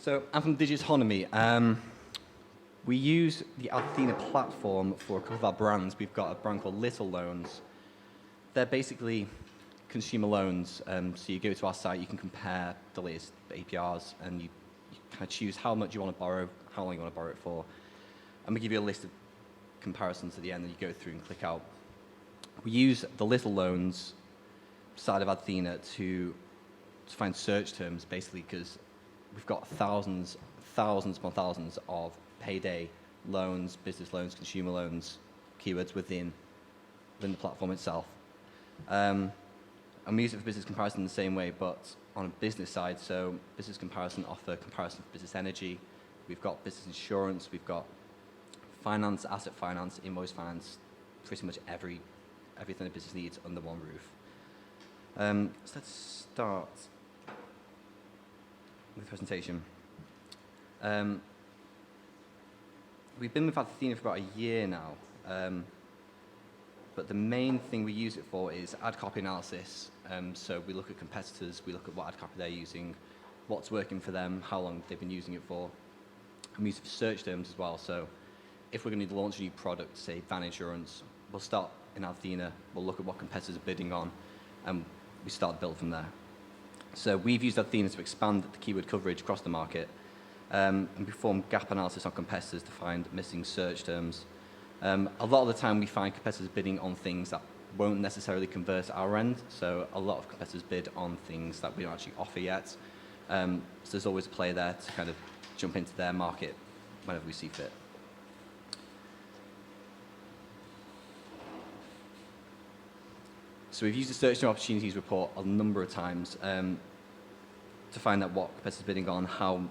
So I'm from Digitonomy. We use the Adthena platform for a couple of our brands. We've got a brand called Littleloans. They're basically consumer loans. So you go to our site, you can compare the latest APRs, and you kind of choose how much you want to borrow, how long you want to borrow it for. And we give you a list of comparisons at the end that you go through and click out. We use the Littleloans side of Adthena to find search terms, basically, because we've got thousands upon thousands of payday loans, business loans, consumer loans, keywords within the platform itself. And we use it for business comparison in the same way, but on a business side. So business comparison offer comparison for business energy. We've got business insurance. We've got finance, asset finance, invoice finance, pretty much everything a business needs under one roof. So let's start with the presentation. We've been with Adthena for about a year now, but the main thing we use it for is ad copy analysis. So we look at competitors, we look at what ad copy they're using, what's working for them, how long they've been using it for. And we use it for search terms as well. So if we're going to launch a new product, say van insurance, we'll start in Adthena, we'll look at what competitors are bidding on, and we start to build from there. So we've used Adthena to expand the keyword coverage across the market, and perform gap analysis on competitors to find missing search terms. A lot of the time we find competitors bidding on things that won't necessarily convert at our end, so a lot of competitors bid on things that we don't actually offer yet. So there's always a play there to kind of jump into their market whenever we see fit. So we've used the Search Term Opportunities report a number of times to find out what competitors are bidding on, how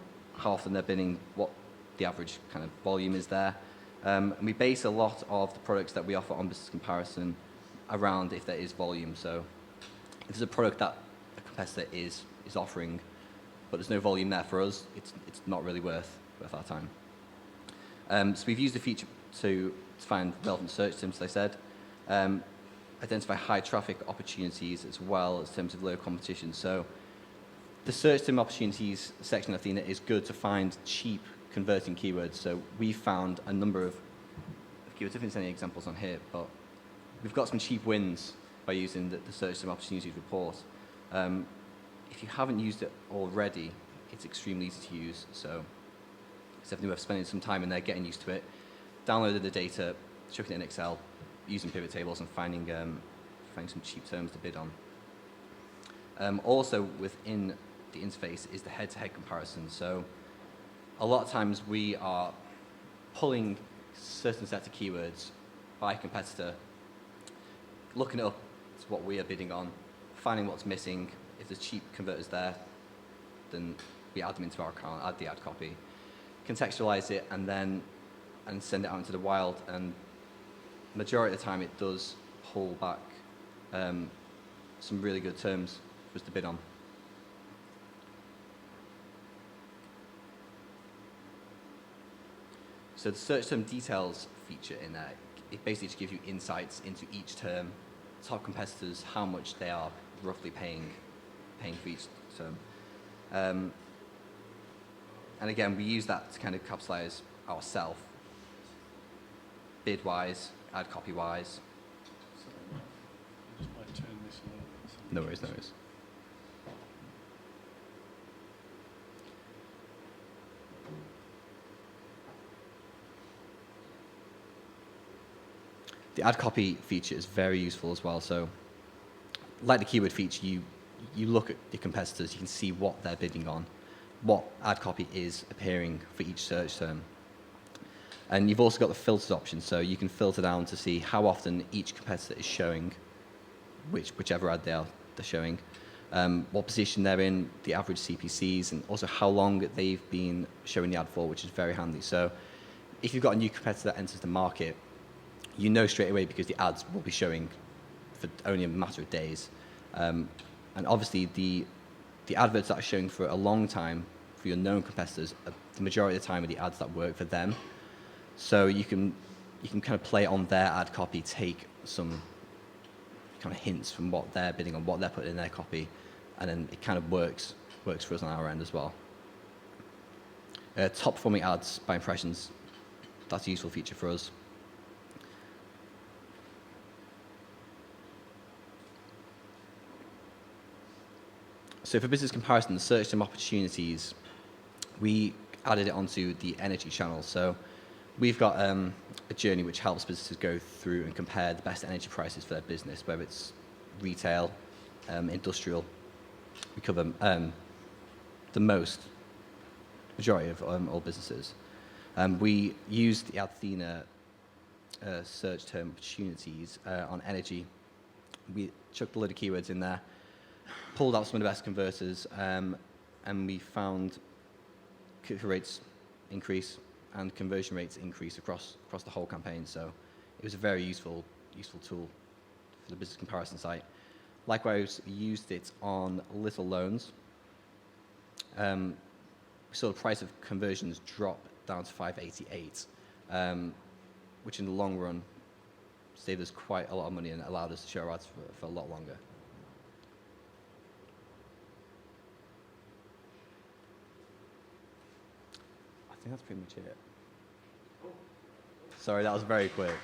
often they're bidding, what the average kind of volume is there. And we base a lot of the products that we offer on business comparison around if there is volume. So if there's a product that a competitor is offering, but there's no volume there for us, it's not really worth our time. So we've used the feature to find relevant search terms, as I said. Identify high traffic opportunities as well as terms of low competition. So the search term opportunities section of Adthena is good to find cheap converting keywords. So we found a number of keywords. I don't think there's any examples on here, but we've got some cheap wins by using the search term opportunities report. If you haven't used it already, it's extremely easy to use. So it's definitely worth spending some time in there, getting used to it, downloading the data, chucking it in Excel, using pivot tables and finding some cheap terms to bid on. Also within the interface is the head-to-head comparison. So a lot of times we are pulling certain sets of keywords by a competitor, looking it up to what we are bidding on, finding what's missing. If there's cheap converters there, then we add them into our account, add the ad copy, contextualize it, and send it out into the wild. And majority of the time it does pull back some really good terms for us to bid on. So the search term details feature in there, it basically just gives you insights into each term, top competitors, how much they are roughly paying for each term. And again, we use that to kind of capitalize ourselves, bid-wise, ad copy-wise. Sorry, I just might turn this a little bit. No worries, no worries. The ad copy feature is very useful as well. So, like the keyword feature, you look at the competitors, you can see what they're bidding on, what ad copy is appearing for each search term. And you've also got the filters option, so you can filter down to see how often each competitor is showing whichever ad they're showing, what position they're in, the average CPCs, and also how long they've been showing the ad for, which is very handy. So if you've got a new competitor that enters the market, you know straight away because the ads will be showing for only a matter of days. And obviously the adverts that are showing for a long time for your known competitors, the majority of the time are the ads that work for them. So you can kind of play on their ad copy, take some kind of hints from what they're bidding on, what they're putting in their copy, and then it kind of works for us on our end as well. top performing ads by impressions. That's a useful feature for us. So for business comparison, the search term opportunities, we added it onto the energy channel. So we've got a journey which helps businesses go through and compare the best energy prices for their business, whether it's retail, industrial. We cover the majority of all businesses. We used the Adthena search term opportunities on energy. We chucked a load of keywords in there, pulled out some of the best converters, and we found click-through rates increase and conversion rates increase across the whole campaign. So it was a very useful tool for the business comparison site. Likewise, we used it on Littleloans. We saw the price of conversions drop down to $5.88, which in the long run saved us quite a lot of money and allowed us to show our ads for a lot longer. I think that's pretty much it. Sorry, that was very quick.